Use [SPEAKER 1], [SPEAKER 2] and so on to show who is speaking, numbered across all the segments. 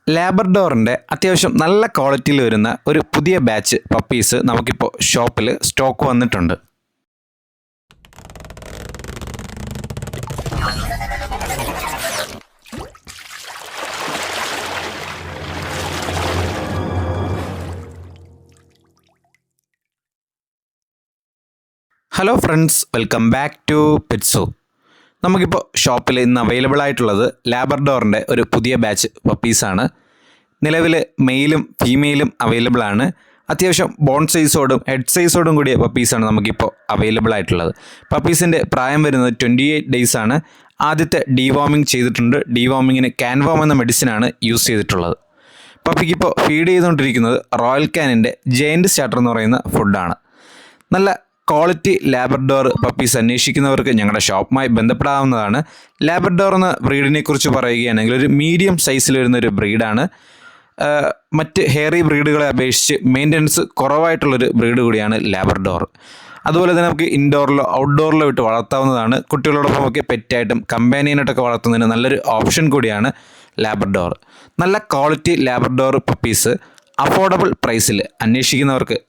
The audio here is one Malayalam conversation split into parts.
[SPEAKER 1] ലാബ്രഡോറിൻ്റെ അത്യാവശ്യം നല്ല ക്വാളിറ്റിയിൽ വരുന്ന ഒരു പുതിയ ബാച്ച് പപ്പീസ് നമുക്കിപ്പോൾ ഷോപ്പിൽ സ്റ്റോക്ക് വന്നിട്ടുണ്ട്. Hello friends, welcome back to Petso. നമുക്കിപ്പോൾ ഷോപ്പിൽ ഇന്ന് അവൈലബിൾ ആയിട്ടുള്ളത് ലാബ്രഡോറിൻ്റെ ഒരു പുതിയ ബാച്ച് പപ്പീസാണ്. നിലവിൽ മെയിലും ഫീമെയിലും അവൈലബിൾ ആണ്. അത്യാവശ്യം ബോൺ സൈസോടും ഹെഡ് സൈസോടും കൂടിയ പപ്പീസാണ് നമുക്കിപ്പോൾ അവൈലബിൾ ആയിട്ടുള്ളത്. പപ്പീസിൻ്റെ പ്രായം വരുന്നത് 28 ഡേയ്സ് ആണ്. ആദ്യത്തെ ഡീവോമിങ് ചെയ്തിട്ടുണ്ട്. ഡീവോമിങ്ങിന് കാൻവോം എന്ന മെഡിസിനാണ് യൂസ് ചെയ്തിട്ടുള്ളത്. പപ്പിക്കിപ്പോൾ ഫീഡ് ചെയ്തുകൊണ്ടിരിക്കുന്നത് റോയൽ കാനിൻ്റെ ജയൻറ്റ് സ്റ്റാർട്ടർ എന്ന് പറയുന്ന ഫുഡാണ്. നല്ല ക്വാളിറ്റി ലാബ്രഡോർ പപ്പീസ് അന്വേഷിക്കുന്നവർക്ക് ഞങ്ങളുടെ ഷോപ്പുമായി ബന്ധപ്പെടാവുന്നതാണ്. ലാബ്രഡോർ എന്ന ബ്രീഡിനെ കുറിച്ച് പറയുകയാണെങ്കിൽ ഒരു മീഡിയം സൈസിൽ വരുന്നൊരു ബ്രീഡാണ്. മറ്റ് ഹെയറി ബ്രീഡുകളെ അപേക്ഷിച്ച് മെയിൻ്റനൻസ് കുറവായിട്ടുള്ളൊരു ബ്രീഡ് കൂടിയാണ് ലാബ്രഡോർ. അതുപോലെ തന്നെ നമുക്ക് ഇൻഡോറിലോ ഔട്ട്ഡോറിലോ ഇട്ട് വളർത്താവുന്നതാണ്. കുട്ടികളോടൊപ്പം ഒക്കെ പെറ്റായിട്ടും കമ്പാനിയനായിട്ടൊക്കെ വളർത്തുന്നതിന് നല്ലൊരു ഓപ്ഷൻ കൂടിയാണ് ലാബ്രഡോർ. നല്ല ക്വാളിറ്റി ലാബ്രഡോർ പപ്പീസ് അഫോർഡബിൾ പ്രൈസിൽ അന്വേഷിക്കുന്നവർക്ക്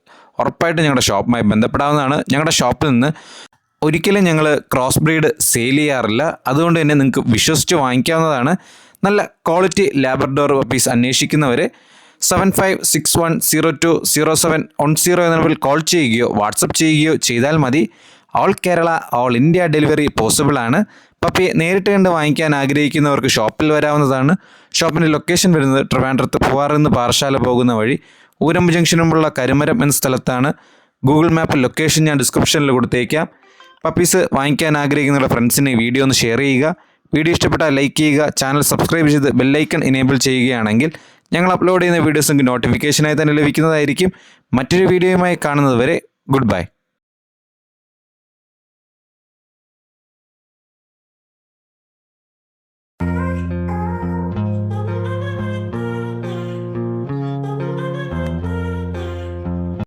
[SPEAKER 1] ഉറപ്പായിട്ടും ഞങ്ങളുടെ ഷോപ്പുമായി ബന്ധപ്പെടാവുന്നതാണ്. ഞങ്ങളുടെ ഷോപ്പിൽ നിന്ന് ഒരിക്കലും ഞങ്ങൾ ക്രോസ് ബ്രീഡ് സെയിൽ ചെയ്യാറില്ല. അതുകൊണ്ട് തന്നെ നിങ്ങൾക്ക് വിശ്വസിച്ച് വാങ്ങിക്കാവുന്നതാണ്. നല്ല ക്വാളിറ്റി ലാബ്രഡോർ പപ്പീസ് അന്വേഷിക്കുന്നവർ 7561020710 എന്ന നമ്പറിൽ കോൾ ചെയ്യുകയോ വാട്സപ്പ് ചെയ്യുകയോ ചെയ്താൽ മതി. All Kerala all India delivery possible ആണ്. പപ്പിയെ നേരിട്ട് കണ്ട് വാങ്ങിക്കാൻ ആഗ്രഹിക്കുന്നവർക്ക് ഷോപ്പിൽ വരാവുന്നതാണ്. ഷോപ്പിൻ്റെ ലൊക്കേഷൻ വരുന്നത് ട്രിവാൻഡ്രത്ത് പൂവാറിൽ നിന്ന് പാറശാല പോകുന്ന വഴി ഊരമ്പ് ജംഗ്ഷനുമുള്ള കരുമരം എന്ന സ്ഥലത്താണ്. ഗൂഗിൾ മാപ്പ് ലൊക്കേഷൻ ഞാൻ ഡിസ്ക്രിപ്ഷനിൽ കൊടുത്തേക്കാം. പപ്പീസ് വാങ്ങിക്കാൻ ആഗ്രഹിക്കുന്ന ഫ്രണ്ട്സിനെ വീഡിയോ ഒന്ന് ഷെയർ ചെയ്യുക. വീഡിയോ ഇഷ്ടപ്പെട്ടാൽ ലൈക്ക് ചെയ്യുക. ചാനൽ സബ്സ്ക്രൈബ് ചെയ്ത് ബെല്ലൈക്കൺ എനേബിൾ ചെയ്യുകയാണെങ്കിൽ ഞങ്ങൾ അപ്ലോഡ് ചെയ്യുന്ന വീഡിയോസ് നിങ്ങൾക്ക് നോട്ടിഫിക്കേഷനായി തന്നെ ലഭിക്കുന്നതായിരിക്കും. മറ്റൊരു വീഡിയോയുമായി കാണുന്നത് വരെ ഗുഡ് ബൈ.